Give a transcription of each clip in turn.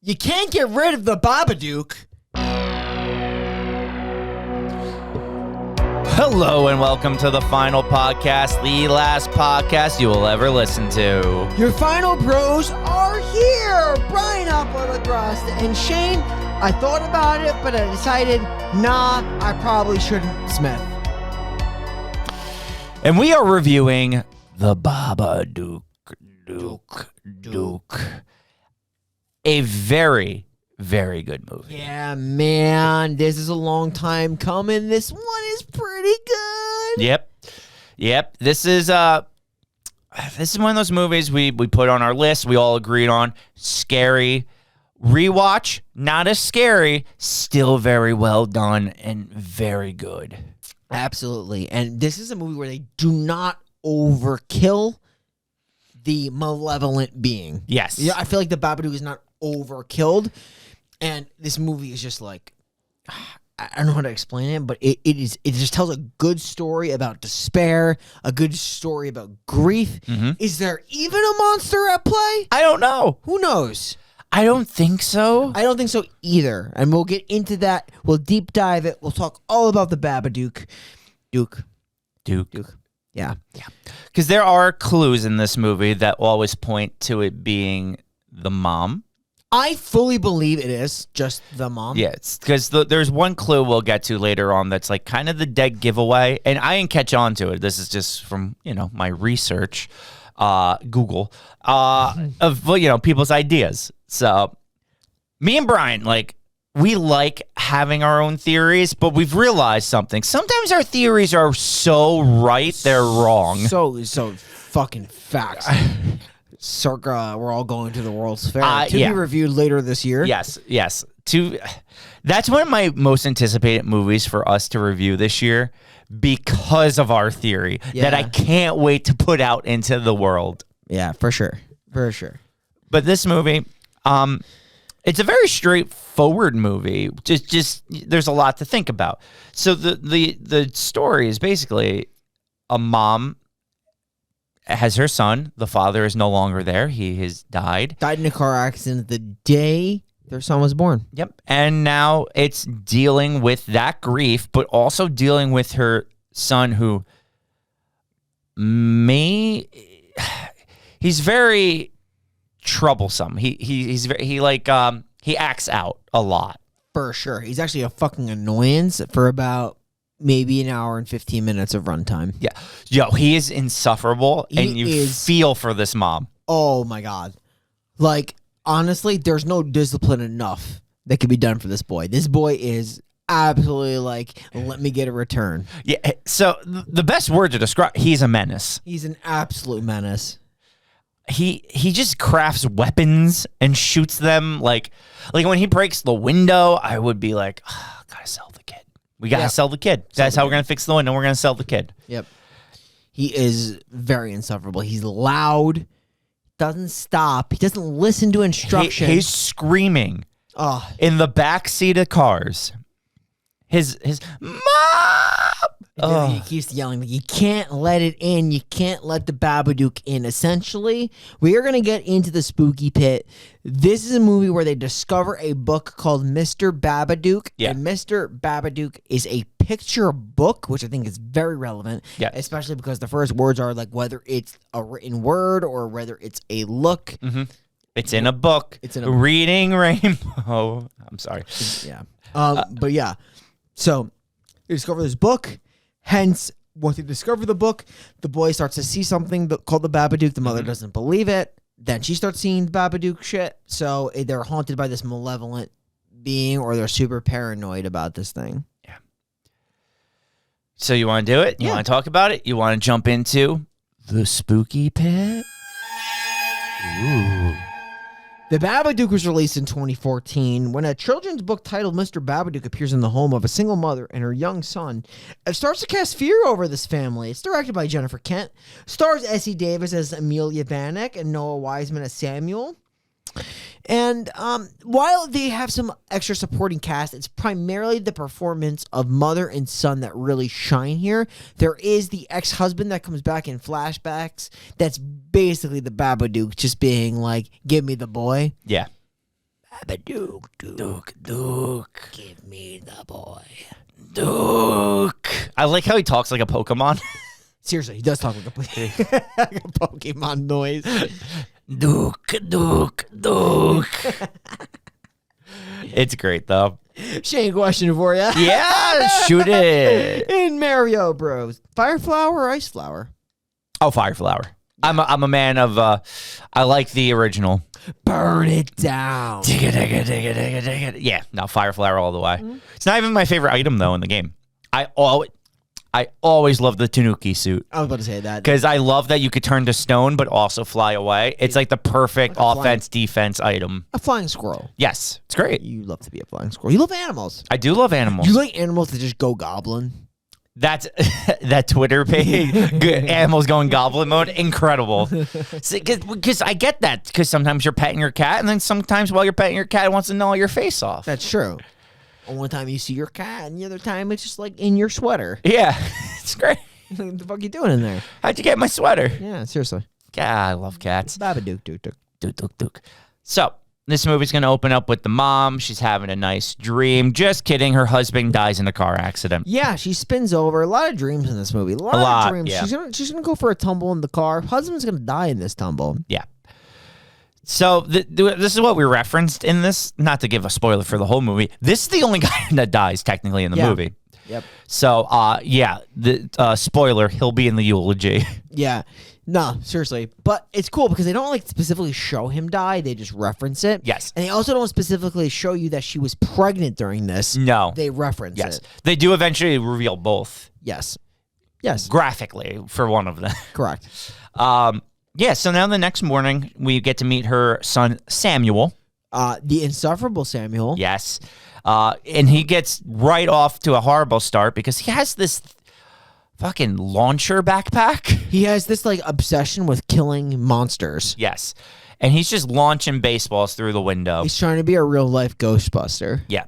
You can't get rid of the Babadook. Hello and welcome to the final podcast, the last podcast you will ever listen to. Your final bros are here. Brian Upwood and Shane. I thought about it, but I decided, nah, I probably shouldn't, Smith. And we are reviewing the Babadook. Duke. A very, very good movie. Yeah, man. This is a long time coming. This one is pretty good. Yep. This is one of those movies we put on our list. We all agreed on. Scary. Rewatch, not as scary, still very well done and very good. Absolutely. And this is a movie where they do not overkill the malevolent being. Yes. Yeah, I feel like the Babadook is not overkilled. And this movie is just like, I don't know how to explain it, but it just tells a good story about despair, a good story about grief. Mm-hmm. Is there even a monster at play? I don't know. Who knows? I don't think so. I don't think so either. And we'll get into that. We'll deep dive it. We'll talk all about the Babadook. Duke. Yeah. Because there are clues in this movie that always point to it being the mom. I fully believe it is just the mom. Yeah, because there's one clue we'll get to later on that's like kind of the dead giveaway. And I didn't catch on to it. This is just from, my research, Google, of, people's ideas. So me and Brian, we like having our own theories, but we've realized something. Sometimes our theories are so right, they're wrong. So fucking facts. Circa, we're all going to the World's Fair to be reviewed later this year. Yes. That's one of my most anticipated movies for us to review this year because of our theory that I can't wait to put out into the world. Yeah, for sure. But this movie, it's a very straightforward movie. Just there's a lot to think about. So the story is basically a mom has her son. The father is no longer there. He has died. Died in a car accident the day their son was born. Yep. And now it's dealing with that grief, but also dealing with her son who he's very troublesome. He acts out a lot. For sure. He's actually a fucking annoyance for about maybe an hour and 15 minutes of runtime. Yeah. Yo, he is insufferable, and you feel for this mom. Oh, my God. Honestly, there's no discipline enough that could be done for this boy. This boy is absolutely let me get a return. Yeah. So the best word to describe, he's a menace. He's an absolute menace. He just crafts weapons and shoots them. Like when he breaks the window, I would be like, gotta sell the kid. We gotta sell the kid. That's how we're gonna fix the window. We're gonna sell the kid. Yep. He is very insufferable. He's loud. Doesn't stop. He doesn't listen to instructions. He's screaming in the back seat of cars. His mom. He keeps yelling. You can't let it in. You can't let the Babadook in. Essentially, we are going to get into the spooky pit. This is a movie where they discover a book called Mister Babadook. Yeah. And Mister Babadook is a picture book, which I think is very relevant. Yeah. Especially because the first words are whether it's a written word or whether it's a look. Mm-hmm. It's in a book. It's in a Reading Rainbow. I'm sorry. Yeah. But yeah. So they discover this book. Hence, once they discover the book, the boy starts to see something called the Babadook. The mother doesn't believe it. Then she starts seeing the Babadook shit. So they're haunted by this malevolent being, or they're super paranoid about this thing. Yeah. So you want to do it? You want to talk about it? You want to jump into the spooky pit? Ooh. The Babadook was released in 2014 when a children's book titled Mister Babadook appears in the home of a single mother and her young son. It starts to cast fear over this family. It's directed by Jennifer Kent, stars Essie Davis as Amelia Vanek and Noah Wiseman as Samuel. And while they have some extra supporting cast, it's primarily the performance of mother and son that really shine here. There is the ex-husband that comes back in flashbacks. That's basically the Babadook just being like, give me the boy. Yeah. Babadook, Duke. give me the boy. Duke. I like how he talks like a Pokemon. Seriously, he does talk like like a Pokemon noise. Duke. It's great though. Shane, question for you. Yeah, shoot it. In Mario Bros, fire flower or ice flower? Oh, fire flower. I'm a man of. I like the original. Burn it down. Dig it. Yeah, no, fire flower all the way. Mm-hmm. It's not even my favorite item though in the game. I always love the Tanuki suit. I was about to say that. Because I love that you could turn to stone but also fly away. It's like the perfect Like a offense defense item. A flying squirrel. Yes, it's great. You love to be a flying squirrel. You love animals. I do love animals. You like animals that just go goblin. That's that Twitter page. Good, animals going goblin mode. Incredible. Because I get that. Because sometimes you're petting your cat, and then sometimes while you're petting your cat, it wants to gnaw your face off. That's true. One time you see your cat, and the other time it's just like in your sweater. Yeah, it's great. What the fuck you doing in there? How'd you get my sweater? Yeah, seriously. Yeah, I love cats. Babadook. Duke. So this movie's gonna open up with the mom. She's having a nice dream. Just kidding. Her husband dies in a car accident. Yeah, she spins over. A lot of dreams in this movie. A lot of dreams. Yeah. She's gonna go for a tumble in the car. Husband's gonna die in this tumble. Yeah. So this is what we referenced in this. Not to give a spoiler for the whole movie. This is the only guy that dies technically in the movie. Yep. So yeah, the spoiler. He'll be in the eulogy. Yeah. No, seriously. But it's cool because they don't like specifically show him die. They just reference it. Yes. And they also don't specifically show you that she was pregnant during this. No. They reference Yes. it. They do eventually reveal both. Yes. Graphically for one of them. Correct. Yeah, so now the next morning, we get to meet her son, Samuel. The insufferable Samuel. Yes. And he gets right off to a horrible start because he has this fucking launcher backpack. He has this like obsession with killing monsters. Yes. And he's just launching baseballs through the window. He's trying to be a real life Ghostbuster. Yeah.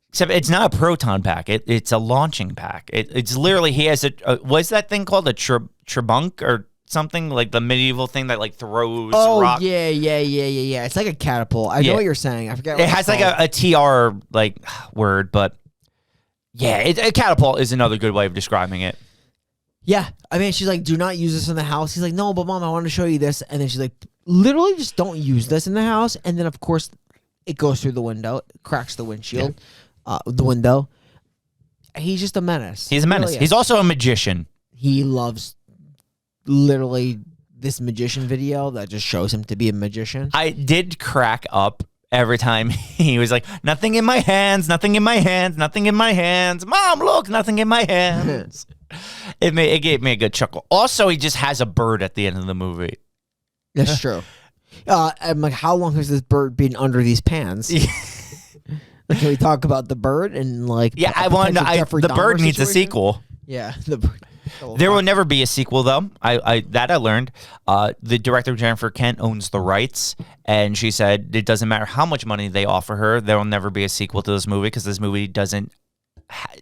Except it's not a proton pack. It's a launching pack. It's literally, he has what's that thing called? A trebunk or something, like the medieval thing that like throws rock. Yeah. It's like a catapult. I know what you're saying. I forget. It has like a TR like word, but yeah, a catapult is another good way of describing it. Yeah, I mean, she's like, "Do not use this in the house." He's like, "No, but mom, I want to show you this." And then she's like, "Literally, just don't use this in the house." And then, of course, it goes through the window, cracks the windshield, the window. He's just a menace. He's a menace. Really He's also a magician. He loves literally this magician video that just shows him to be a magician. I did crack up every time he was like, "Nothing in my hands, nothing in my hands, nothing in my hands. Mom, look, nothing in my hands." It gave me a good chuckle. Also, he just has a bird at the end of the movie. That's true. I'm like, how long has this bird been under these pans? Like, can we talk about the bird and like? Yeah, I want to. The bird needs a sequel. Yeah, the bird. There will never be a sequel, though. I learned. The director, Jennifer Kent, owns the rights, and she said it doesn't matter how much money they offer her, there will never be a sequel to this movie because this movie doesn't.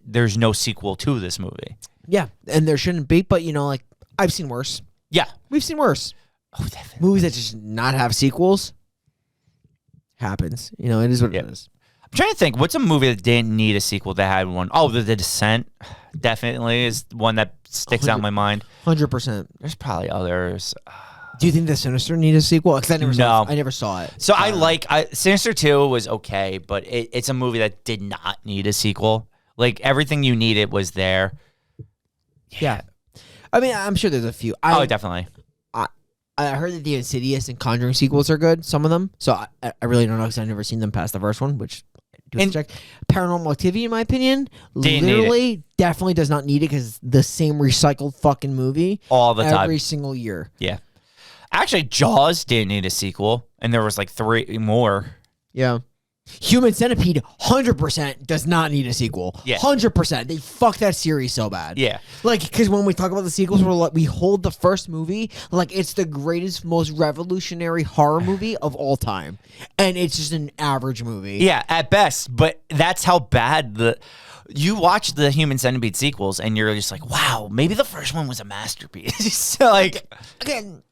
There's no sequel to this movie. Yeah, and there shouldn't be, but like I've seen worse. Yeah, we've seen worse. Oh, definitely. Movies that just not have sequels happens. It is what it is. I'm trying to think. What's a movie that didn't need a sequel that had one? Oh, The Descent definitely is one that sticks out in my mind. 100%. There's probably others. Do you think The Sinister need a sequel? Because I never saw it. So Sinister 2 was okay, but it's a movie that did not need a sequel. Like everything you needed was there. Yeah. I mean, I'm sure there's a few. Definitely. I heard that the Insidious and Conjuring sequels are good, some of them. So I really don't know because I've never seen them past the first one, which I do have to check. Paranormal Activity, in my opinion, definitely does not need it because the same recycled fucking movie all the time. Every single year. Yeah. Actually, Jaws didn't need a sequel, and there was like 3 more. Yeah. Human Centipede, 100% does not need a sequel. Yeah. 100%. They fuck that series so bad. Yeah. Like, because when we talk about the sequels, we hold the first movie like it's the greatest, most revolutionary horror movie of all time. And it's just an average movie. Yeah, at best. But that's how bad you watch the Human Centipede sequels, and you're just like, wow, maybe the first one was a masterpiece. So, like, again,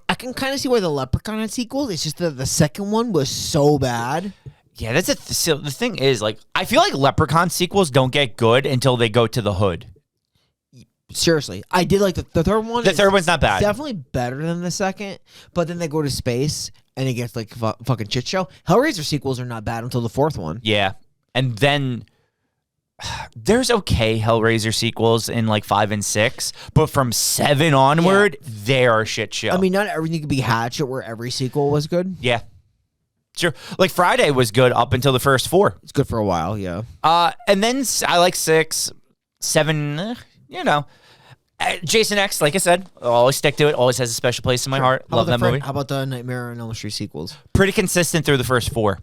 I can kind of see why the Leprechaun had sequels. It's just that the second one was so bad. Yeah, that's so the thing is, like, I feel like Leprechaun sequels don't get good until they go to the hood. Seriously, I did like the third one. The third one's not bad. Definitely better than the second, but then they go to space and it gets like fucking shit show. Hellraiser sequels are not bad until the fourth one. Yeah, and then there's okay Hellraiser sequels in like 5 and 6, but from 7 onward, they are shit show. I mean, not everything could be Hatchet, where every sequel was good. Yeah, sure. Like Friday was good up until the first 4. It's good for a while, yeah. And then I like 6, 7. You know, Jason X, like I said, I'll always stick to it. Always has a special place in my heart. Love that movie. How about the Nightmare on Elm Street sequels? Pretty consistent through the first 4.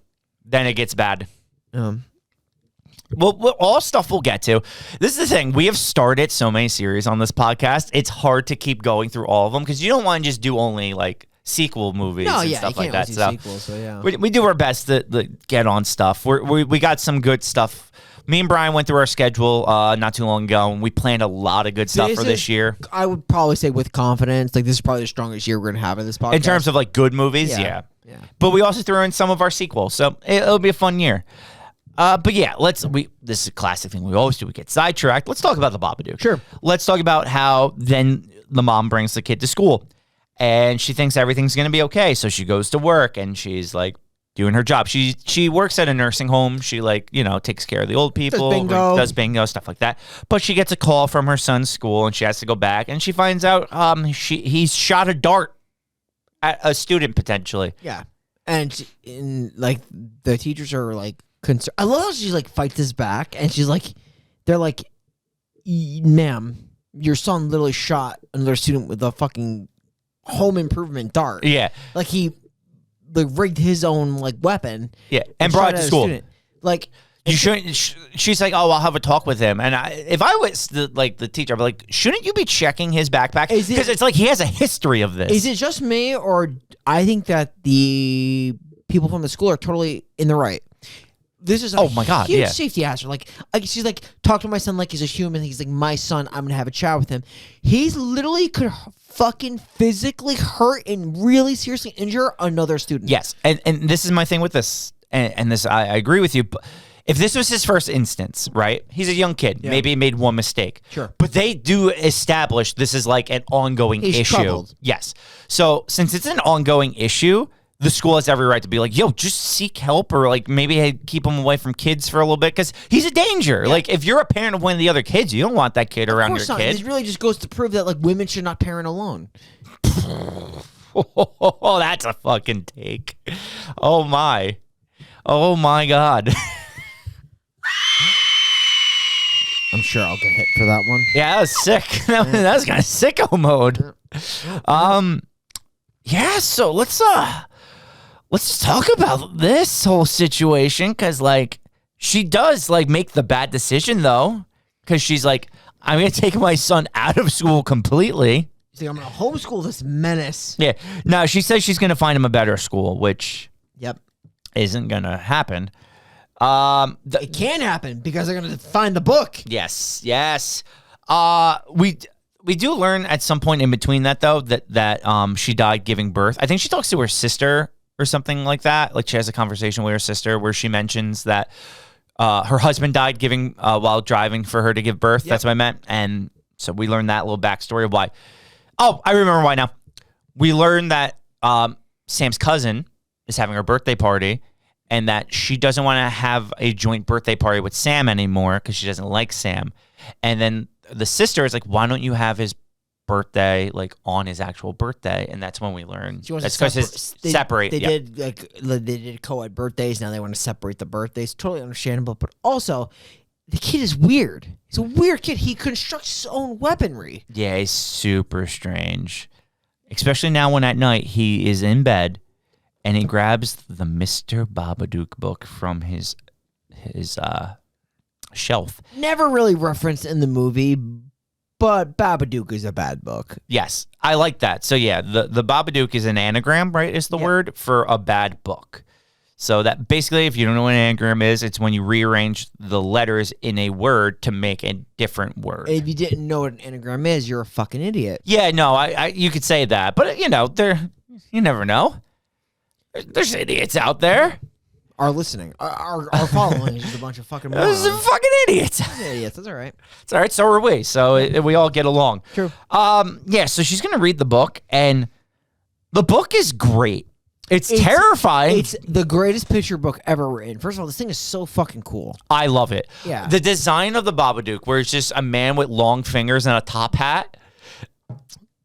Then it gets bad. Well, all stuff we'll get to. This is the thing. We have started so many series on this podcast. It's hard to keep going through all of them because you don't want to just do only like sequel movies and stuff like that. So we do our best to get on stuff. We got some good stuff. Me and Brian went through our schedule not too long ago, and we planned a lot of good stuff for this year. I would probably say with confidence, like this is probably the strongest year we're going to have in this podcast. In terms of like good movies, yeah. But we also threw in some of our sequels, so it'll be a fun year. But yeah, this is a classic thing we always do. We get sidetracked. Let's talk about the Babadook. Sure. Let's talk about how then the mom brings the kid to school, and she thinks everything's going to be okay, so she goes to work, and she's like, doing her job. She works at a nursing home. She takes care of the old people, does bingo, stuff like that. But she gets a call from her son's school and she has to go back and she finds out he's shot a dart at a student potentially. Yeah. And the teachers are like concerned. I love how she like fights this back and she's like, they're like, ma'am, your son literally shot another student with a fucking home improvement dart. Yeah. Like he rigged his own like weapon, and brought it to school. Like you shouldn't. She's like, "Oh, I'll have a talk with him." And if I was the teacher, I'd be like, "Shouldn't you be checking his backpack? Because it's like he has a history of this." Is it just me, or I think that the people from the school are totally in the right? This is a huge safety hazard. Like she's like, talk to my son like he's a human. He's like my son. I'm gonna have a chat with him. He's literally could fucking physically hurt and really seriously injure another student. Yes, and this is my thing with this, and this I agree with you. But if this was his first instance, right? He's a young kid. Yeah. Maybe he made one mistake. Sure, but they do establish this is like an ongoing issue. Troubled. Yes. So since it's an ongoing issue, the school has every right to be like, yo, just seek help or like maybe keep him away from kids for a little bit because he's a danger. Yeah. Like if you're a parent of one of the other kids, you don't want that kid around your kid. This really just goes to prove that like women should not parent alone. Oh, that's a fucking take. Oh my God. I'm sure I'll get hit for that one. Yeah, that was sick. That was kind of sicko mode. Yeah, so let's just talk about this whole situation because, like, she does, like, make the bad decision, though, because she's like, I'm going to take my son out of school completely. She's like, I'm going to homeschool this menace. Yeah. No, she says she's going to find him a better school, which isn't going to happen. It can happen because they're going to find the book. Yes. We do learn at some point in between that, though, that she died giving birth. I think she talks to her sister or something like that. Like she has a conversation with her sister where she mentions that her husband died giving while driving for her to give birth. Yep. That's what I meant. And so we learned that little backstory of why. Oh, I remember why now. We learned that Sam's cousin is having her birthday party and that she doesn't want to have a joint birthday party with Sam anymore because she doesn't like Sam. And then the sister is like, why don't you have his birthday like on his actual birthday? And that's when we learned that's because it's separate. They did co-ed birthdays. Now they want to separate the birthdays. Totally understandable. But also, the kid is weird. He's a weird kid. He constructs his own weaponry. Yeah, he's super strange. Especially now when at night he is in bed and he grabs the Mister Babadook book from his shelf. Never really referenced in the movie, but Babadook is a bad book. Yes, I like that. So yeah, the Babadook is an anagram, right? Is the word for a bad book. So that basically, if you don't know what an anagram is, it's when you rearrange the letters in a word to make a different word. If you didn't know what an anagram is, you're a fucking idiot. Yeah, no, you could say that, but you never know. There's idiots out there. Our listening, our following is just a bunch of fucking There's morons. fucking idiots. Idiots, that's all right. It's all right. So are we. So we all get along. True. Yeah. So she's gonna read the book, and the book is great. It's terrifying. It's the greatest picture book ever written. First of all, this thing is so fucking cool. I love it. Yeah. The design of the Babadook, where it's just a man with long fingers and a top hat.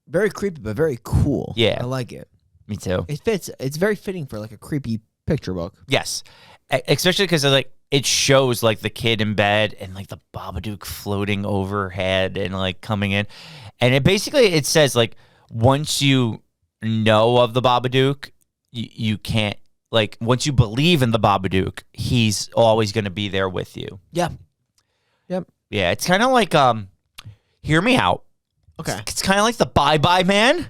Very creepy, but very cool. Yeah. I like it. Me too. It fits. It's very fitting for like a creepy picture book. Yes. Especially because like it shows like the kid in bed and like the Babadook floating overhead and like coming in. And it says like once you know of the Babadook, you can't, like, once you believe in the Babadook, he's always going to be there with you. Yeah. Yep. Yeah, it's kind of like, hear me out. Okay. It's kind of like the bye-bye man.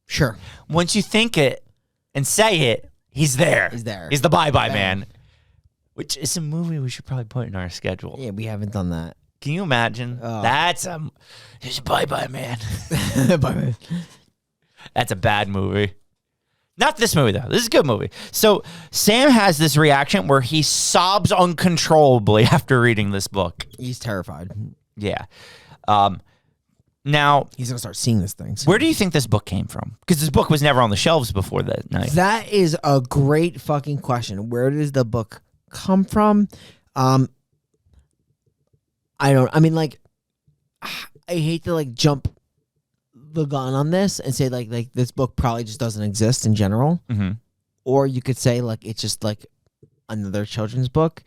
Sure. Once you think it and say it, he's there. He's there. He's the bye-bye man. Which is a movie we should probably put in our schedule. Yeah, we haven't done that. Can you imagine? There's a bye-bye man. Bye. That's a bad movie. Not this movie, though. This is a good movie. So Sam has this reaction where he sobs uncontrollably after reading this book. He's terrified. Yeah. Now, he's going to start seeing this thing. Where do you think this book came from? Because this book was never on the shelves before that night. That is a great fucking question. Where does the book come from? I hate to like jump the gun on this and say like this book probably just doesn't exist in general. Mm-hmm. Or you could say like it's just like another children's book.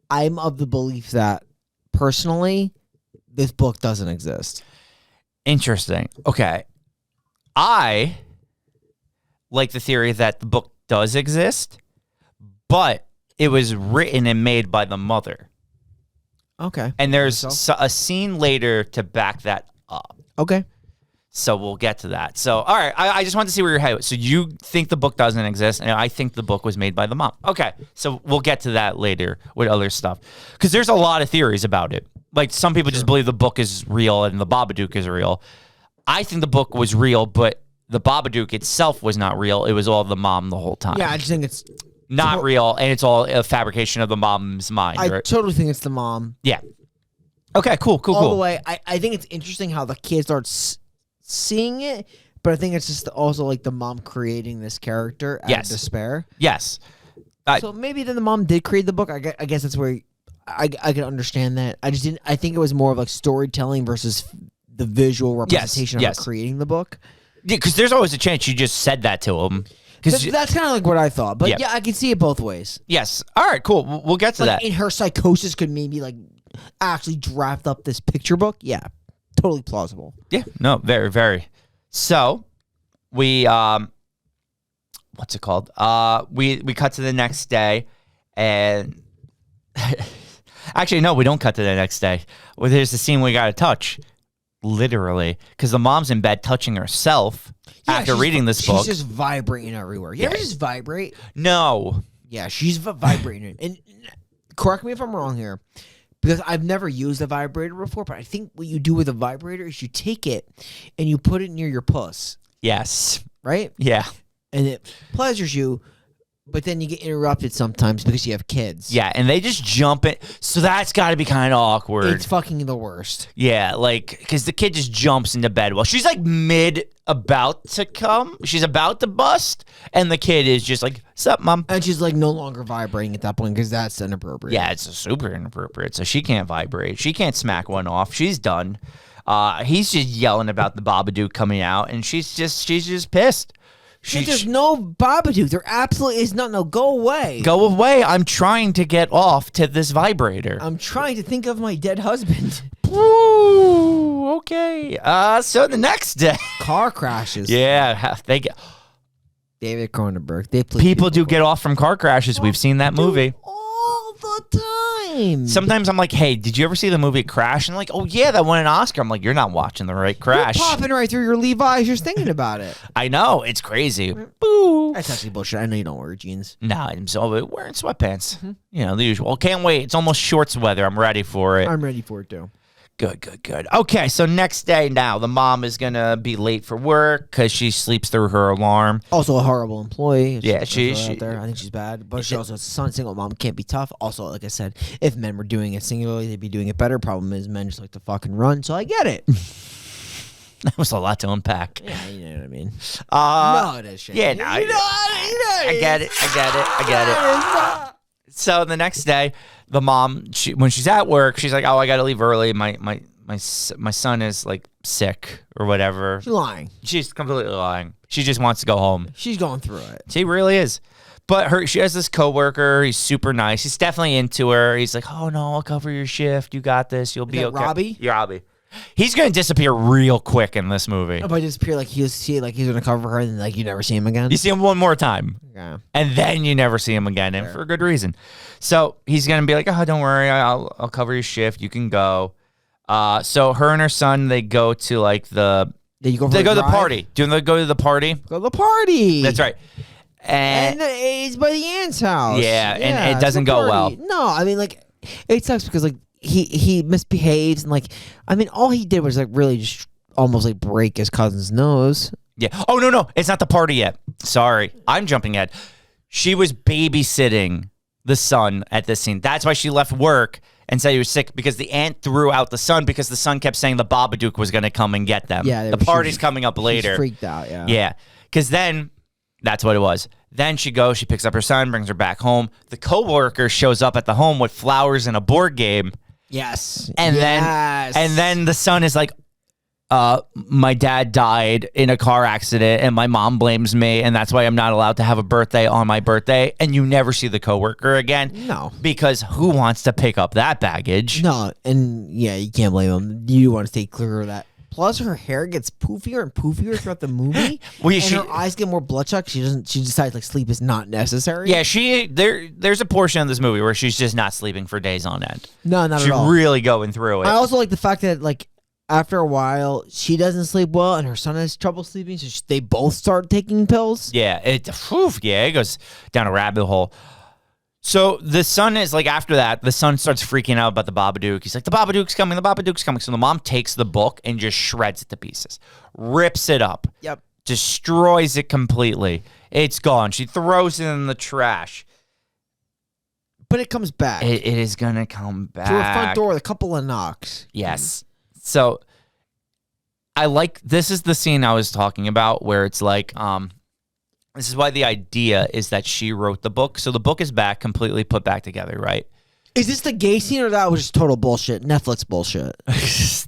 I'm of the belief that personally this book doesn't exist. Interesting. Okay. I like the theory that the book does exist, but it was written and made by the mother. Okay. And there's a scene later to back that up. Okay. So we'll get to that. So, all right. I just wanted to see where your head was. So you think the book doesn't exist, and I think the book was made by the mom. Okay. So we'll get to that later with other stuff. Because there's a lot of theories about it. Like, some people just believe the book is real and the Babadook is real. I think the book was real, but the Babadook itself was not real. It was all the mom the whole time. Yeah, I just think it's not real, and it's all a fabrication of the mom's mind. I right? totally think it's the mom. Yeah. Okay, cool. All the way. I think it's interesting how the kid starts seeing it, but I think it's just also like the mom creating this character out of despair. Yes. So maybe then the mom did create the book. I guess that's where I can understand that. I just didn't. I think it was more of like storytelling versus the visual representation of her creating the book. Yeah, because there's always a chance you just said that to him. That's kind of like what I thought. But yeah, I can see it both ways. Yes. All right, cool. We'll get to that. In her psychosis could maybe like actually draft up this picture book. Yeah, totally plausible. Yeah, no, very, very. So we what's it called? We cut to the next day, and actually no, we don't cut to the next day. Well, there's the scene we got to touch, literally, because the mom's in bed touching herself after reading this book. She's just vibrating everywhere. You ever just vibrate? No. Yeah, she's vibrating. And correct me if I'm wrong here, because I've never used a vibrator before, but I think what you do with a vibrator is you take it and you put it near your puss. Yes. Right? Yeah. And it pleasures you, but then you get interrupted sometimes because you have kids. Yeah, and they just jump in. So that's got to be kind of awkward. It's fucking the worst. Yeah, like, because the kid just jumps into bed while she's like about to come. She's about to bust, and the kid is just like, "Sup, mom?" And she's like no longer vibrating at that point because that's inappropriate. Yeah, it's super inappropriate. So she can't vibrate. She can't smack one off. She's done. He's just yelling about the Babadook coming out, and she's just pissed. There's no Babadook. There absolutely is not. No, go away. Go away. I'm trying to get off to this vibrator. I'm trying to think of my dead husband. Ooh, okay. So the next day. Car crashes. Yeah, they get. David Cronenberg. People do get off from car crashes. We've seen that movie. All the same. Sometimes I'm like, hey, did you ever see the movie Crash? And like, oh yeah, that won an Oscar. I'm like, you're not watching the right Crash. You're popping right through your Levi's just thinking about it. I know, it's crazy. Boo. That's actually bullshit. I know you don't wear jeans. No, I'm so wearing sweatpants. You know, the usual. Can't wait. It's almost shorts weather. I'm ready for it. I'm ready for it too. Good. Okay, so next day now, the mom is going to be late for work because she sleeps through her alarm. Also a horrible employee. Yeah, she out there. I think she's bad. But she also has a son. Single mom can't be tough. Also, like I said, if men were doing it singularly, they'd be doing it better. Problem is, men just like to fucking run. So I get it. That was a lot to unpack. Yeah, you know what I mean. No, it is shit. Yeah, no, I get it. So the next day, the mom, when she's at work, she's like, "Oh, I got to leave early. My son is like sick or whatever." She's lying. She's completely lying. She just wants to go home. She's going through it. She really is. But she has this coworker. He's super nice. He's definitely into her. He's like, "Oh no, I'll cover your shift. You got this. You'll be okay." Robbie? Yeah, Robbie. He's gonna disappear real quick in this movie. Oh, but disappear like he's gonna cover her, and like you never see him again. You see him one more time, Yeah. and then you never see him again, and for a good reason. So he's gonna be like, "Oh, don't worry, I'll cover your shift. You can go." So her and her son, they go to like they go to the party. Do they go to the party? Go to the party. That's right. And it's by the aunt's house. Yeah, and it doesn't go well. No, I mean like it sucks because like he misbehaves and like I mean all he did was like really just almost like break his cousin's nose. Yeah. Oh no, it's not the party yet. Sorry, I'm jumping ahead. She was babysitting the son at this scene. That's why she left work and said he was sick because the aunt threw out the son because the son kept saying the Babadook was going to come and get them. Yeah, the party's coming up later. She's freaked out. Yeah. Yeah, because then that's what it was. Then she picks up her son, brings her back home. The coworker shows up at the home with flowers and a board game. Yes. And then the son is like, my dad died in a car accident and my mom blames me and that's why I'm not allowed to have a birthday on my birthday. And you never see the coworker again. No. Because who wants to pick up that baggage? No, and yeah, you can't blame him. You want to stay clear of that. Plus, her hair gets poofier and poofier throughout the movie, and her eyes get more bloodshot. She decides like sleep is not necessary. Yeah, there's a portion of this movie where she's just not sleeping for days on end. No, not She's at all. really going through it. I also like the fact that like after a while she doesn't sleep well, and her son has trouble sleeping, so they both start taking pills. Yeah, it goes down a rabbit hole. So the son is like, after that, the son starts freaking out about the Babadook. He's like, the Babadook's coming, the Babadook's coming. So the mom takes the book and just shreds it to pieces, rips it up, destroys it completely. It's gone. She throws it in the trash. But it comes back. It is going to come back. To her front door with a couple of knocks. Yes. So this is the scene I was talking about where it's like, this is why the idea is that she wrote the book. So the book is back, completely put back together, right? Is this the gay scene or that was just total bullshit? Netflix bullshit. This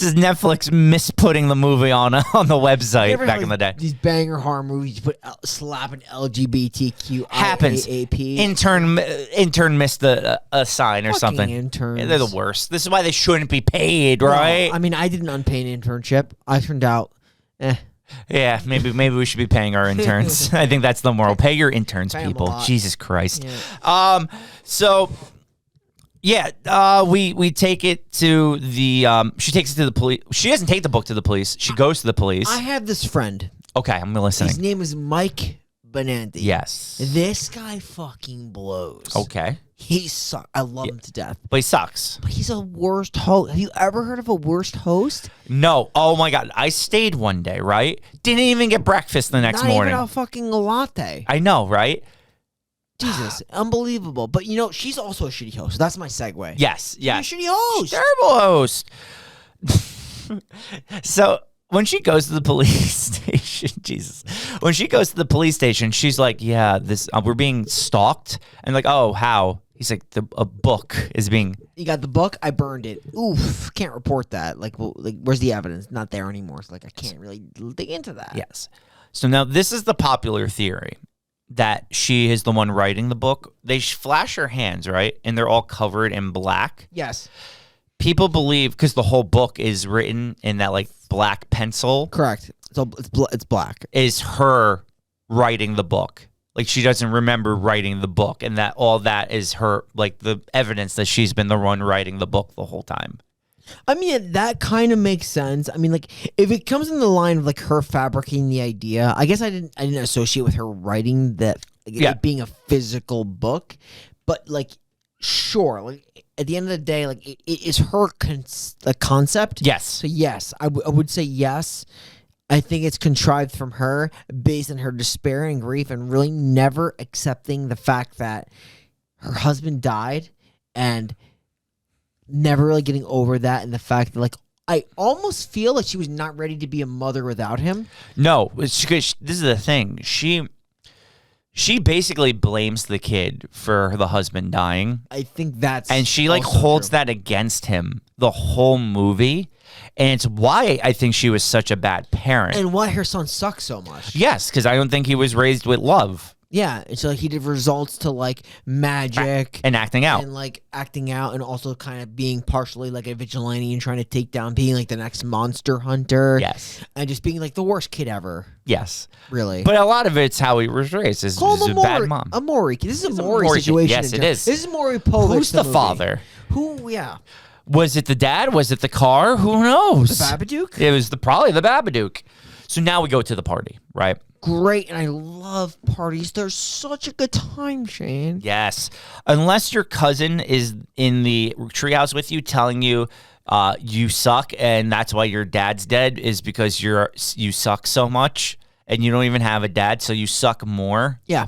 is Netflix misputting the movie on the website back in the day. These banger horror movies, you put slapping LGBTQ happens. Intern missed a sign or something. Interns. They're the worst. This is why they shouldn't be paid, right? No, I mean, I did an unpaid internship. I turned out, Yeah, maybe we should be paying our interns. I think that's the moral. Pay your interns, Pay 'em a people. lot. Jesus Christ. Yeah. We take it to the she takes it to the police. She doesn't take the book to the police. She goes to the police. I have this friend. Okay, I'm listening. His name is Mike Benanti. Yes. This guy fucking blows. Okay. He sucks. I love him to death. But he sucks. But he's a worst host. Have you ever heard of a worst host? No. Oh my God. I stayed one day, right? Didn't even get breakfast the next morning. Not even a fucking latte. I know, right? Jesus, unbelievable. But you know, she's also a shitty host. That's my segue. Yes. She's a shitty host. Terrible host. So when she goes to the police station, Jesus. When she goes to the police station, she's like, "Yeah, this we're being stalked." And like, "Oh, how?" He's like, "A book is being." You got the book. I burned it. Oof, can't report that. Like, where's the evidence? Not there anymore. So like, I can't really dig into that. Yes. So now this is the popular theory that she is the one writing the book. They flash her hands, right, and they're all covered in black. Yes. People believe because the whole book is written in that like black pencil. Correct. So it's black. Is her writing the book. Like she doesn't remember writing the book, and that all that is her, like the evidence that she's been the one writing the book the whole time. I mean, that kind of makes sense. I mean, like, if it comes in the line of like her fabricating the idea, I guess I didn't associate with her writing that, like, it being a physical book, but like, sure, like at the end of the day, like it is her concept. Yes. So yes, I would say yes. I think it's contrived from her based on her despair and grief and really never accepting the fact that her husband died and never really getting over that, and the fact that, like, I almost feel like she was not ready to be a mother without him. No, it's because this is the thing. She basically blames the kid for the husband dying. I think that's... And she, like, holds that against him the whole movie. And it's why I think she was such a bad parent. And why her son sucks so much. Yes, because I don't think he was raised with love. Yeah, and so like, he did results to like magic and acting out, and also kind of being partially like a vigilante and trying to take down, being like the next monster hunter. Yes, and just being like the worst kid ever. Yes, really. But a lot of it's how he was raised. He's a bad mom. A Maury. This is a Maury situation. Yes, it is. This is Maury Povich. Who's the father? Who? Yeah. Was it the dad? Was it the car? Who knows? The Babadook? It was probably the Babadook. So now we go to the party, right? Great, and I love parties. They're such a good time, Shane. Yes. Unless your cousin is in the treehouse with you telling you you suck and that's why your dad's dead, is because you suck so much and you don't even have a dad, so you suck more. Yeah.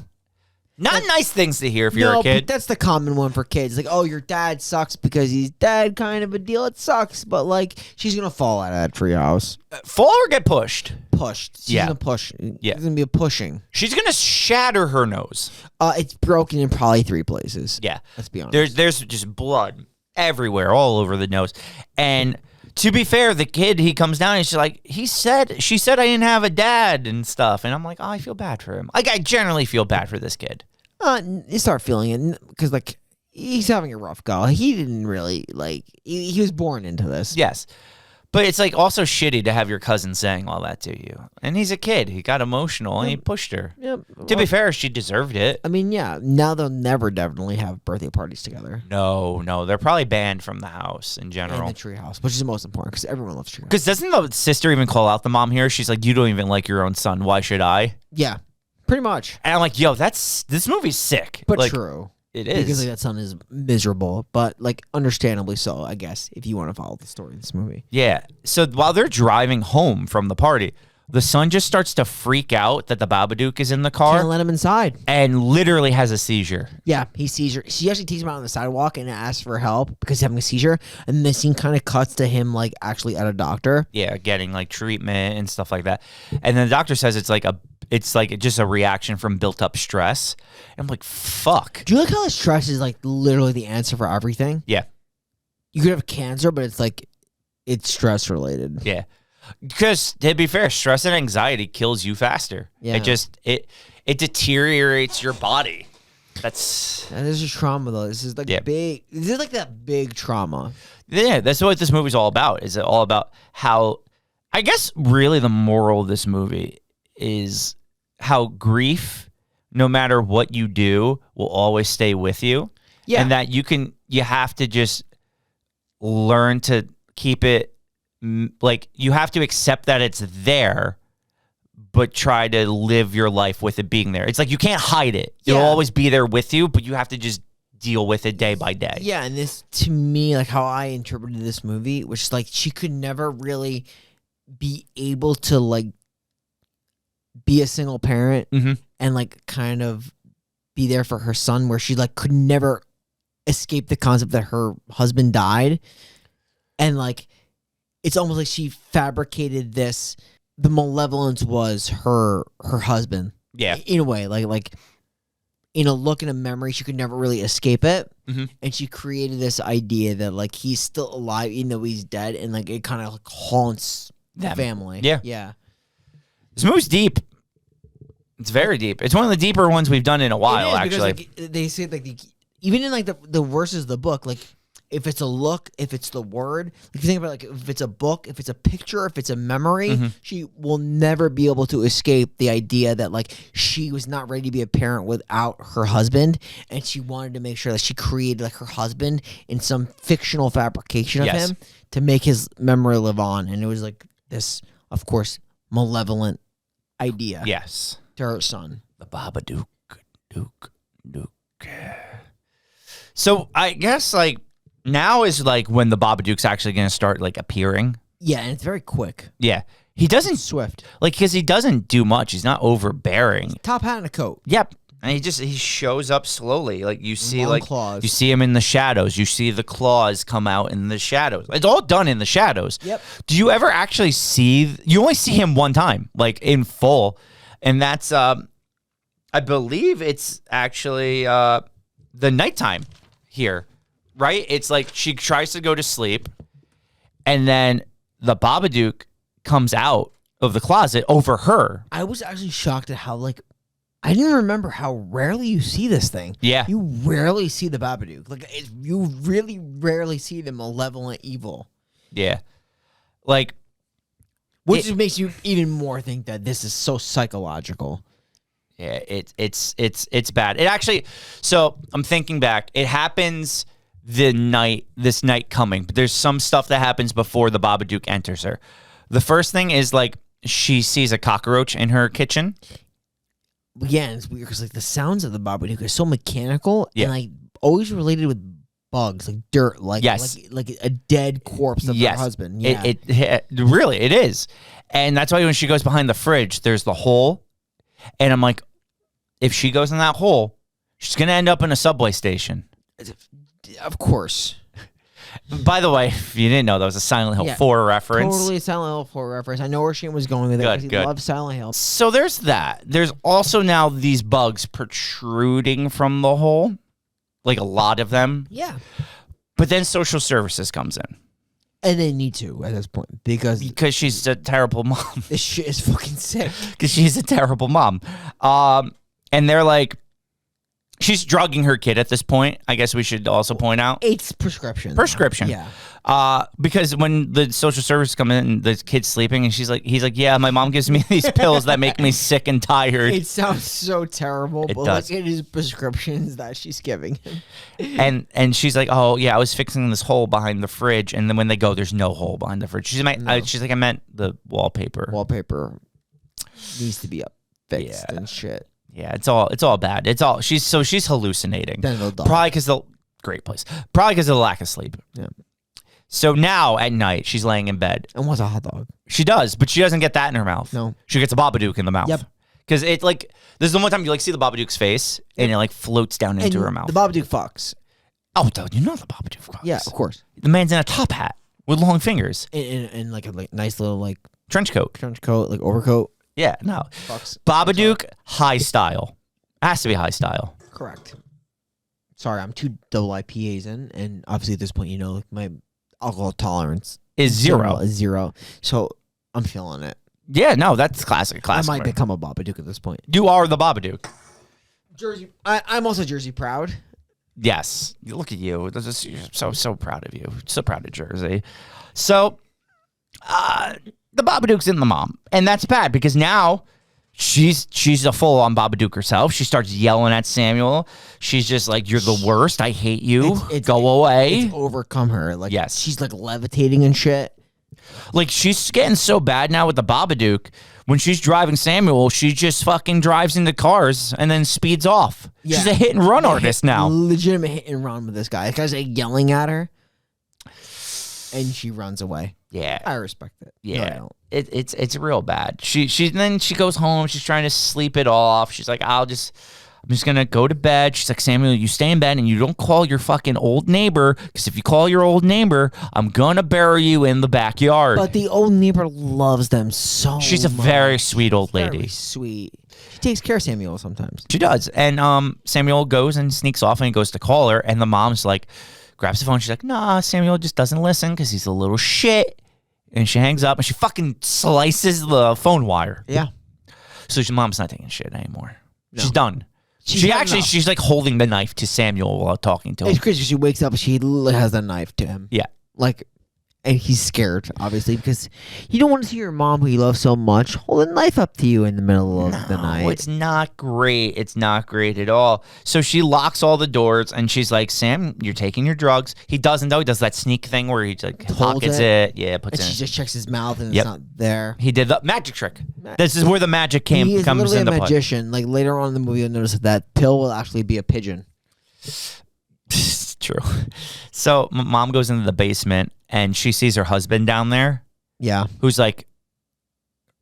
Not nice things to hear if you're a kid. But that's the common one for kids. Like, oh, your dad sucks because he's dead, kind of a deal. It sucks, but like, she's gonna fall out of that treehouse. Fall or get pushed? Pushed. She's gonna push. Yeah. It's gonna be a pushing. She's gonna shatter her nose. It's broken in probably 3 places. Yeah. Let's be honest. There's just blood everywhere, all over the nose. And to be fair, the kid, he comes down and she's like, she said I didn't have a dad and stuff. And I'm like, oh, I feel bad for him. Like, I generally feel bad for this kid. You start feeling it because, like, he's having a rough go. He didn't really, like, he was born into this. Yes. But it's, like, also shitty to have your cousin saying all that to you. And he's a kid. He got emotional and he pushed her. Yeah. To be fair, she deserved it. I mean, yeah. Now they'll never definitely have birthday parties together. No. They're probably banned from the house in general. And the treehouse, which is the most important because everyone loves treehouse. Because doesn't the sister even call out the mom here? She's like, you don't even like your own son. Why should I? Yeah. Pretty much. And I'm like, yo, this movie's sick. But like, true. It is. Because like, that son is miserable, but like understandably so, I guess, if you want to follow the story of this movie. Yeah. So while they're driving home from the party, the son just starts to freak out that the Babadook is in the car. Can't let him inside. And literally has a seizure. Yeah, he seizure. She actually takes him out on the sidewalk and asks for help because he's having a seizure. And the scene kind of cuts to him like actually at a doctor. Yeah, getting like treatment and stuff like that. And then the doctor says it's like just a reaction from built up stress. And I'm like, fuck. Do you like how stress is like literally the answer for everything? Yeah. You could have cancer, but it's like it's stress related. Yeah. Because to be fair, stress and anxiety kills you faster. Yeah. It deteriorates your body. That is a trauma though. This is like big. This is like that big trauma. Yeah, that's what this movie's all about. Is it all about how? I guess really the moral of this movie is how grief, no matter what you do, will always stay with you. Yeah, and that you have to just learn to keep it. Like, you have to accept that it's there, but try to live your life with it being there. It's like you can't hide it. It'll always be there with you, but you have to just deal with it day by day. Yeah, and this, to me, like how I interpreted this movie, which is like she could never really be able to like be a single parent and like kind of be there for her son, where she like could never escape the concept that her husband died. And like, it's almost like she fabricated this. The malevolence was her husband. Yeah. In a way, like in a look, in a memory, she could never really escape it. And she created this idea that like he's still alive even though he's dead, and like it kind of like haunts the family. Yeah. This movie's deep. It's very deep. It's one of the deeper ones we've done in a while, actually. Because, like, they say like even in like the verses of the book, like if it's a look, if it's the word. If you think about like if it's a book, if it's a picture, if it's a memory, she will never be able to escape the idea that like she was not ready to be a parent without her husband, and she wanted to make sure that she created like her husband in some fictional fabrication of him to make his memory live on. And it was like this, of course, malevolent idea. Yes. To her son. The Babadook. Duke. So I guess like now is like when the Babadook's actually going to start like appearing. Yeah, and it's very quick. Yeah. He doesn't Swift. like because he doesn't do much. He's not overbearing. Top hat and a coat. Yep. And he shows up slowly. Like you see Long claws. you see him in the shadows. You see the claws come out in the shadows. It's all done in the shadows. Yep. Do you ever actually see you only see him one time, like in full. And that's I believe it's actually the nighttime here. Right? It's like she tries to go to sleep and then the Babadook comes out of the closet over her. I was actually shocked at how like I didn't remember how rarely you see this thing. Yeah. You rarely see the Babadook. Like you really rarely see the malevolent evil. Yeah. Like which just makes you even more think that this is so psychological. Yeah, it's bad. It actually so I'm thinking back. It happens this night coming, but there's some stuff that happens before the Babadook enters her. The first thing is like she sees a cockroach in her kitchen. Yeah, and it's weird because like the sounds of the Babadook are so mechanical and like always related with bugs, like dirt, like like a dead corpse of her husband. Yeah, it really it is, and that's why when she goes behind the fridge, there's the hole, and I'm like, if she goes in that hole, she's gonna end up in a subway station. Of course. By the way, if you didn't know, that was a Silent Hill 4 reference. Totally a Silent Hill 4 reference. I know where Shane was going with it. He loves Silent Hill. So there's that. There's also now these bugs protruding from the hole. Like a lot of them. Yeah. But then social services comes in. And they need to at this point. Because she's a terrible mom. This shit is fucking sick. Because she's a terrible mom. And they're like, she's drugging her kid at this point. I guess we should also point out. It's prescription. Yeah. Because when the social services come in and the kid's sleeping and he's like, yeah, my mom gives me these pills that make me sick and tired. It sounds so terrible, but does. look at his prescriptions that she's giving him. And she's like, oh yeah, I was fixing this hole behind the fridge, and then when they go, there's no hole behind the fridge. She's like, I meant the wallpaper. Wallpaper needs to be fixed and shit. Yeah, it's all bad. She's hallucinating. Probably because great place. Probably because of the lack of sleep. Yeah. So now at night she's laying in bed and wants a hot dog. She does, but she doesn't get that in her mouth. No, she gets a Babadook in the mouth. Yep. Because it like this is the one time you like see the Babadook's face and it like floats down into her mouth. The Babadook fucks. Oh, dude, you know the Babadook fucks. Yeah, of course. The man's in a top hat with long fingers and like a nice little like trench coat, like overcoat. Yeah, no. Fucks. Babadook high style. Has to be high style. Correct. Sorry, I'm 2 double IPAs in, and obviously at this point, like my alcohol tolerance is zero. So I'm feeling it. Yeah, no, that's classic. I might become a Babadook at this point. You are the Babadook. Jersey. I'm also Jersey proud. Yes. Look at you. So proud of you. So proud of Jersey. So, the Babadook's in the mom, and that's bad because now she's a full-on Babadook herself. She starts yelling at Samuel. She's just like, you're the worst. I hate you. Go away. It's overcome her. Like, yes. She's like levitating and shit. Like, she's getting so bad now with the Babadook. When she's driving Samuel, she just fucking drives into cars and then speeds off. Yeah. She's a hit-and-run artist now. Legitimate hit-and-run with this guy. This guy's like yelling at her, and she runs away. Yeah, I respect it. Yeah, no, I don't. It's real bad. Then she goes home. She's trying to sleep it off. She's like, I'm just gonna go to bed. She's like, Samuel, you stay in bed and you don't call your fucking old neighbor, because if you call your old neighbor, I'm gonna bury you in the backyard. But the old neighbor loves them so much. She's a very sweet old lady. Very sweet. She takes care of Samuel sometimes. She does. And Samuel goes and sneaks off and he goes to call her, and the mom's like, grabs the phone. She's like, nah, Samuel just doesn't listen because he's a little shit. And she hangs up and she fucking slices the phone wire. Yeah. So mom's not taking shit anymore. No. She's done. She's like holding the knife to Samuel while talking to him. It's crazy. She wakes up and she has the knife to him. Yeah. Like, and he's scared, obviously, because you don't want to see your mom, who you love so much, hold a knife up to you in the middle of the night. It's not great. It's not great at all. So she locks all the doors, and she's like, Sam, you're taking your drugs. He doesn't, though. He does that sneak thing where he like pockets it. Yeah, puts and it in. she just checks his mouth, and it's not there. He did the magic trick. This is where the magic comes into play. He's literally a magician. Like, later on in the movie, you'll notice that pill will actually be a pigeon. True. So mom goes into the basement and she sees her husband down there. Yeah. Who's like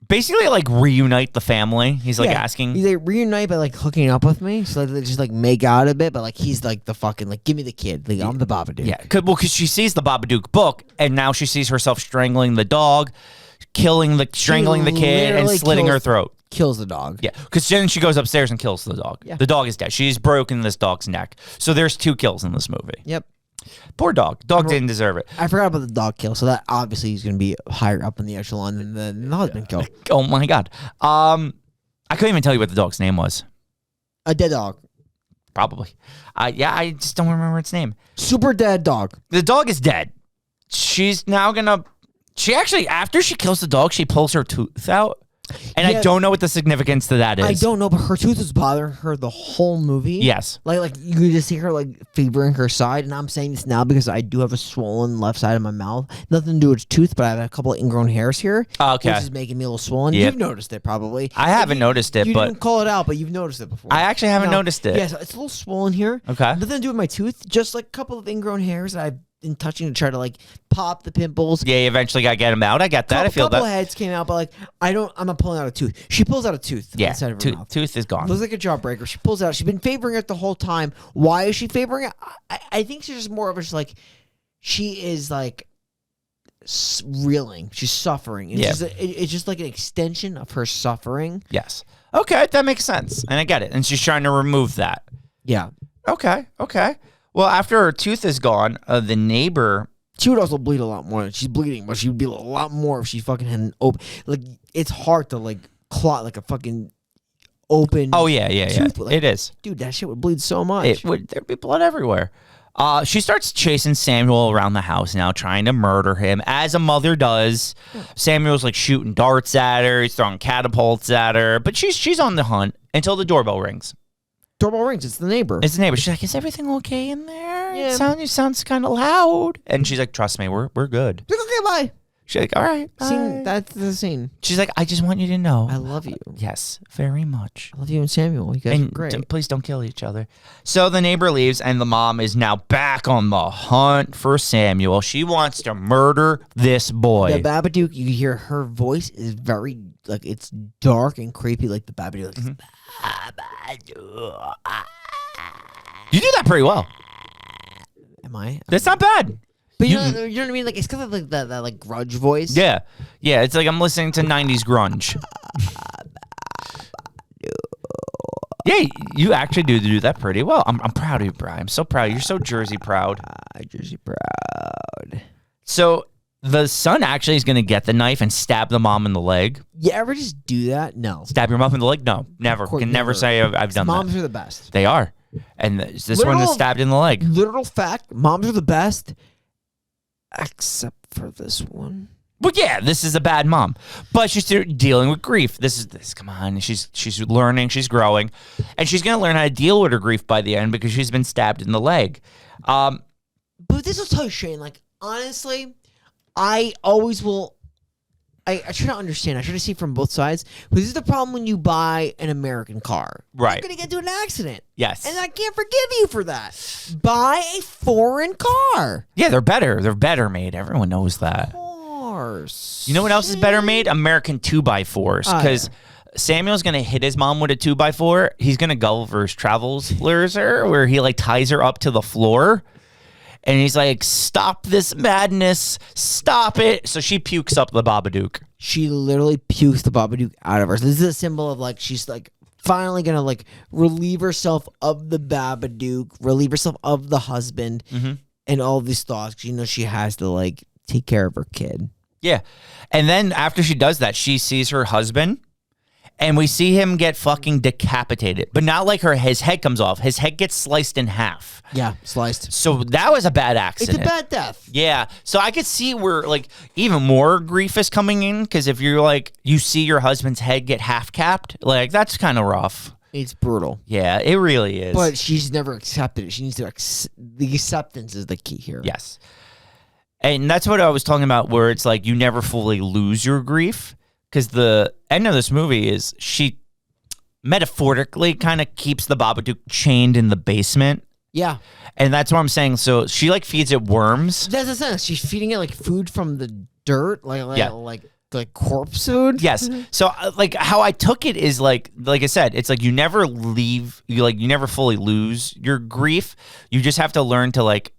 basically like reunite the family. He's like asking. He's like reunite by like hooking up with me. So they just like make out a bit, but like he's like the fucking like give me the kid. Like I'm the Babadook. Yeah. Because she sees the Babadook book and now she sees herself strangling the dog, strangling the kid and slitting her throat. Kills the dog. Yeah, because then she goes upstairs and kills the dog. Yeah. The dog is dead. She's broken this dog's neck. So there's 2 kills in this movie. Yep. Poor dog. Dog didn't deserve it. I forgot about the dog kill, so that obviously is going to be higher up in the echelon than the husband kill. Oh my god. I couldn't even tell you what the dog's name was. A dead dog. Probably. I just don't remember its name. Super dead dog. The dog is dead. She's now gonna. She actually, after she kills the dog, she pulls her tooth out. And I don't know what the significance to that is. I don't know, but her tooth was bothering her the whole movie. Yes. Like you could just see her like fevering her side, and I'm saying this now because I do have a swollen left side of my mouth. Nothing to do with tooth, but I have a couple of ingrown hairs here. Okay. Which is making me a little swollen. Yep. You've noticed it probably. I haven't noticed it, you but... didn't call it out, but you've noticed it before. I actually haven't noticed it. Yeah, so it's a little swollen here. Okay. Nothing to do with my tooth, just like a couple of ingrown hairs that I've been touching to try to like pop the pimples. Yeah, you eventually got to get them out. I get that. I feel that. A couple of heads came out, but like I'm not pulling out a tooth. She pulls out a tooth. Yeah, inside of her mouth. tooth is gone. Looks like a jawbreaker. She pulls it out. She's been favoring it the whole time. Why is she favoring it? I think she's just more of a just like she is like reeling. She's suffering. And it's just like an extension of her suffering. Yes. Okay, that makes sense, and I get it. And she's trying to remove that. Yeah. Okay. Well, after her tooth is gone, the neighbor... She would also bleed a lot more. She's bleeding, but she would be a lot more if she fucking had an open... Like, it's hard to, like, clot, like, a fucking open... Oh, yeah. Like, it is. Dude, that shit would bleed so much. There'd be blood everywhere. She starts chasing Samuel around the house now, trying to murder him, as a mother does. Samuel's, like, shooting darts at her. He's throwing catapults at her. But she's on the hunt until the doorbell rings. Doorbell rings. It's the neighbor. She's like, "Is everything okay in there? Yeah. It sounds kind of loud." And she's like, "Trust me, we're good." She's like, okay, bye. She's like, "All right, bye." Scene, that's the scene. She's like, "I just want you to know, I love you. Yes, very much. I love you and Samuel. You guys are great. Please don't kill each other." So the neighbor leaves, and the mom is now back on the hunt for Samuel. She wants to murder this boy. The Babadook, you hear her voice is very, like, it's dark and creepy, like the Babadook. Babadook. You do that pretty well. Am I? That's not bad. But you know what I mean? Like, it's kind of like that like grudge voice. Yeah. It's like I'm listening to 90s grunge. Yeah, you actually do that pretty well. I'm proud of you, Brian. I'm so proud. You're so Jersey proud. Jersey proud. So the son actually is going to get the knife and stab the mom in the leg. You ever just do that? No. Stab your mom in the leg? No, never. Can never say I've done that. Moms are the best. They are. And this one is stabbed in the leg. Literal fact, moms are the best, except for this one. Well, yeah, this is a bad mom, but she's dealing with grief. Come on, she's learning, she's growing, and she's gonna learn how to deal with her grief by the end because she's been stabbed in the leg. But this will tell you, Shane. Like, honestly, I always will. I try to understand. I try to see from both sides. But this is the problem when you buy an American car. Right. You're going to get into an accident. Yes. And I can't forgive you for that. Buy a foreign car. Yeah, they're better. They're better made. Everyone knows that. Cars. You know what else is better made? American 2x4s. Because Samuel's going to hit his mom with a 2x4. He's going to Gulliver's Travels her, where he like ties her up to the floor. And he's like, "Stop this madness. Stop it." So she pukes up the Babadook. She literally pukes the Babadook out of her. So this is a symbol of like, she's like finally going to like relieve herself of the Babadook, relieve herself of the husband and all these thoughts. You know, she has to like take care of her kid. Yeah. And then after she does that, she sees her husband And we see him get fucking decapitated, but not like his head comes off. His head gets sliced in half. Yeah, sliced. So that was a bad accident. It's a bad death. Yeah. So I could see where like even more grief is coming in, because if you're like, you see your husband's head get half capped, like that's kind of rough. It's brutal. Yeah, it really is. But she's never accepted it. She needs to the acceptance is the key here. Yes. And that's what I was talking about, where it's like you never fully lose your grief. Because the end of this movie is she metaphorically kind of keeps the Babadook chained in the basement. Yeah. And that's what I'm saying. So she like feeds it worms. That's the sense. She's feeding it like food from the dirt, like corpse food. Yes. So like how I took it is like I said, it's like you never leave, you never fully lose your grief. You just have to learn to like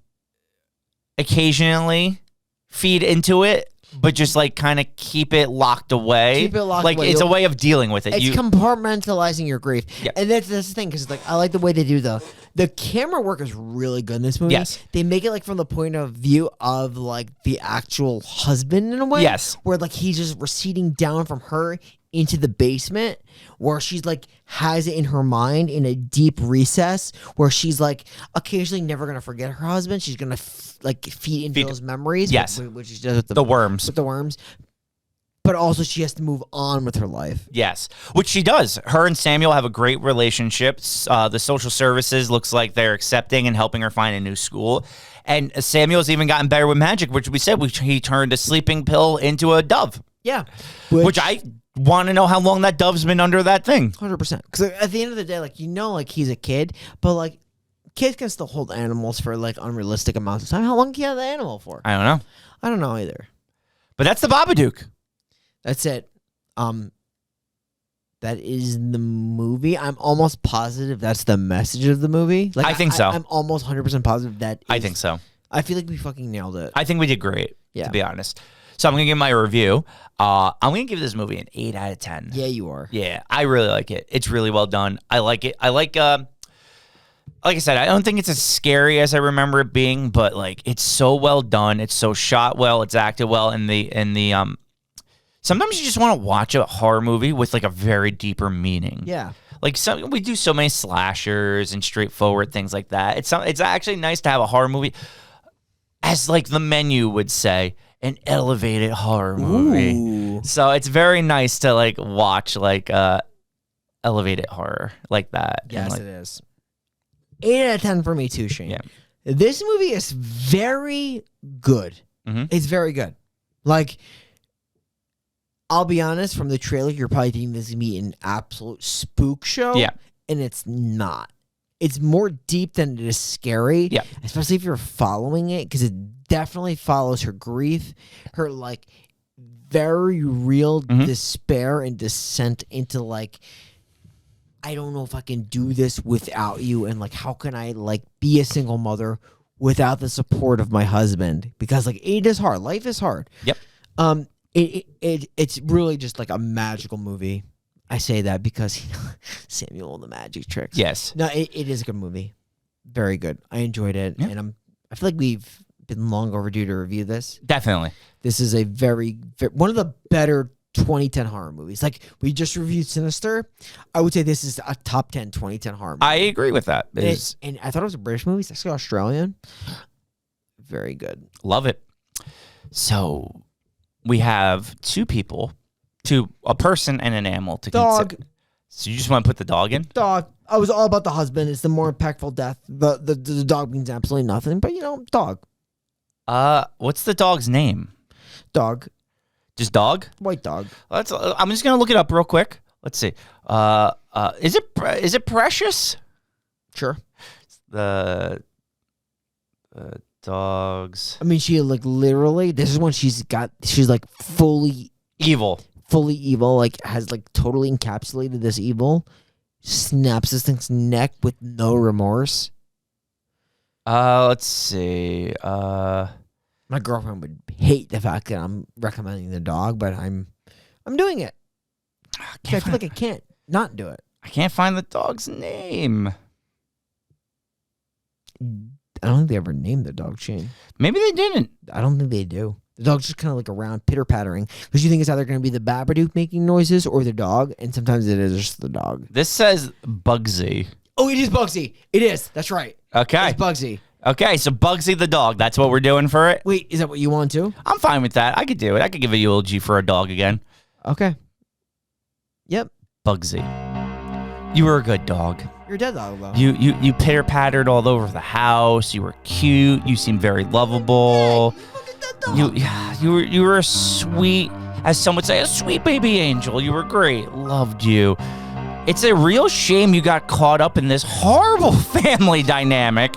occasionally feed into it, but just like kind of keep it locked away. Keep it locked like away. It's a way of dealing with it. It's compartmentalizing your grief. Yeah. And that's the thing, because like I like the way they do the camera work is really good in this movie. Yes. They make it like from the point of view of like the actual husband in a way. Yes. Where like he's just receding down from her into the basement, where she's like has it in her mind in a deep recess where she's like occasionally never gonna forget her husband. She's gonna like feed into those memories. Yes. Which she does with the worms. With the worms. But also she has to move on with her life. Yes, which she does. Her and Samuel have a great relationship. The social services looks like they're accepting and helping her find a new school. And Samuel's even gotten better with magic, which we said he turned a sleeping pill into a dove. Yeah. Which I want to know how long that dove's been under that thing. 100%. Because at the end of the day, like, like he's a kid, but like kids can still hold animals for like unrealistic amounts of time. How long can you have the animal for? I don't know. I don't know either. But that's the Babadook. That's it. That is the movie. I'm almost positive that's the message of the movie. Like I think so. I'm almost 100% positive that. I think so. I feel like we fucking nailed it. I think we did great. Yeah. To be honest. So I'm gonna give my review. I'm gonna give this movie an 8 out of 10. Yeah, you are. Yeah, I really like it. It's really well done. I like it. I like I said, I don't think it's as scary as I remember it being, but like it's so well done. It's so shot well. It's acted well. And the sometimes you just want to watch a horror movie with like a very deeper meaning. Yeah. Like we do so many slashers and straightforward things like that. It's actually nice to have a horror movie, as like the menu would say, an elevated horror movie. Ooh. So it's very nice to like watch like elevated horror like that. Yes, like, it is. 8 out of 10 for me too, Shane. Yeah. This movie is very good. Mhm. It's very good. Like, I'll be honest, from the trailer, you're probably thinking this is going to be an absolute spook show. Yeah. And it's not. It's more deep than it is scary. Yeah. Especially if you're following it, because it definitely follows her grief, her, like, very real despair and descent into, like, I don't know if I can do this without you, and like how can I like be a single mother without the support of my husband? Because like it is hard. Life is hard. Yep. It's really just like a magical movie. I say that because Samuel and the magic tricks. Yes. No, it is a good movie. Very good. I enjoyed it, and I feel like we've been long overdue to review this. Definitely. This is a very one of the better 2010 horror movies. Like, we just reviewed Sinister. I would say this is a top 10 2010 horror movie. I agree with that. And I thought it was a British movie. It's actually Australian. Very good. Love it. So we have two people, a person and an animal to Dog. consider. So you just want to put the dog in? Dog. I was all about the husband. It's the more impactful death. The dog means absolutely nothing. But, dog. What's the dog's name? Dog. Just dog? White dog. I'm just gonna look it up real quick. Let's see. Is it Precious? Sure. The dogs. I mean, she like literally. This is when she's like fully Evil. Like has like totally encapsulated this evil. Snaps this thing's neck with no remorse. Let's see. My girlfriend would hate the fact that I'm recommending the dog, but I'm doing it. I feel like I can't not do it. I can't find the dog's name. I don't think they ever named the dog Shane. Maybe they didn't. I don't think they do. The dog's just kind of like around pitter-pattering because you think it's either going to be the Babadook making noises or the dog, and sometimes it is just the dog. This says Bugsy. Oh, it is Bugsy. It is. That's right. Okay. It's Bugsy. Okay, so Bugsy the dog. That's what we're doing for it? Wait, is that what you want too? I'm fine with that. I could do it. I could give a eulogy for a dog again. Okay. Yep. Bugsy. You were a good dog. You're a dead dog, though. You pitter-pattered all over the house. You were cute. You seemed very lovable. You were a sweet, as some would say, a sweet baby angel. You were great. Loved you. It's a real shame you got caught up in this horrible family dynamic,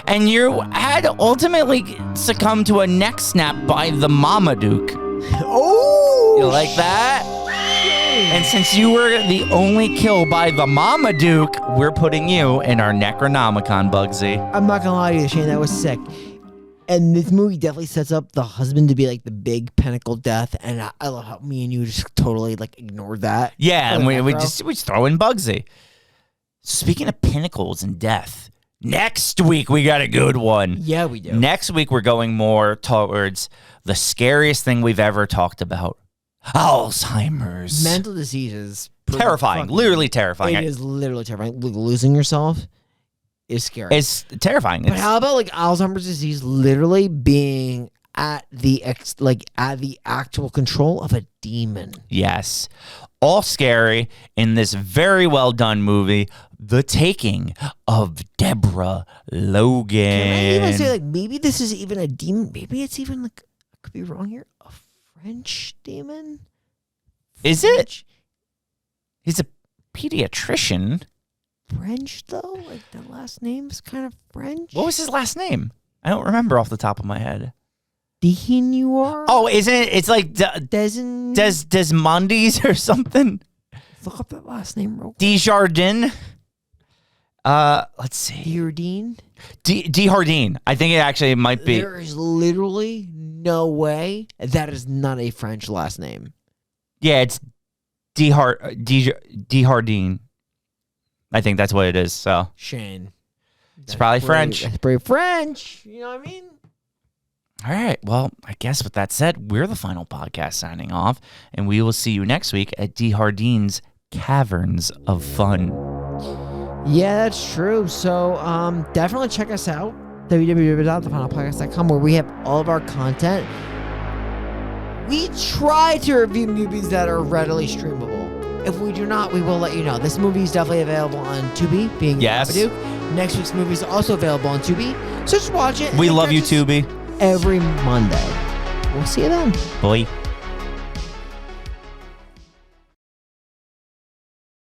and you had ultimately succumbed to a neck snap by the Mamadook. Oh! You like that? And since you were the only kill by the Mamadook, we're putting you in our Necronomicon, Bugsy. I'm not gonna lie to you, Shane, that was sick. And this movie definitely sets up the husband to be like the big pinnacle death, and I love how me and you just totally like ignored that. Yeah, and we just throw in Bugsy. Speaking of pinnacles and death, next week we got a good one. Yeah, we do. Next week we're going more towards the scariest thing we've ever talked about. Alzheimer's. Mental diseases. Terrifying. Literally terrifying. It is literally terrifying. Losing yourself is scary. It's terrifying. But how about like Alzheimer's disease literally being at the actual control of a demon? Yes. All scary in this very well done movie, The Taking of Deborah Logan. Can I even say like maybe this is even a demon? Maybe it's even like, I could be wrong here, a French demon? Is it? He's a pediatrician. French though? Like the last name's kind of French? What was his last name? I don't remember off the top of my head. Dihinoir? Oh, isn't it? It's like Desmondes or something. Look up that last name real quick. Desjardins. Let's see. Dehardine? Dehardine. I think it actually might be. There is literally no way that is not a French last name. Yeah, it's Dehardine. I think that's what it is. So Shane. It's probably French. That's pretty French. You know what I mean? All right. Well, I guess with that said, we're the final podcast signing off, and we will see you next week at Dehardine's Caverns of Fun. Yeah, that's true. So definitely check us out, www.thefinalpodcast.com, where we have all of our content. We try to review movies that are readily streamable. If we do not, we will let you know. This movie is definitely available on Tubi, being Babadook. Next week's movie is also available on Tubi. So just watch it. We love you, Tubi. Every Monday. We'll see you then. Bye.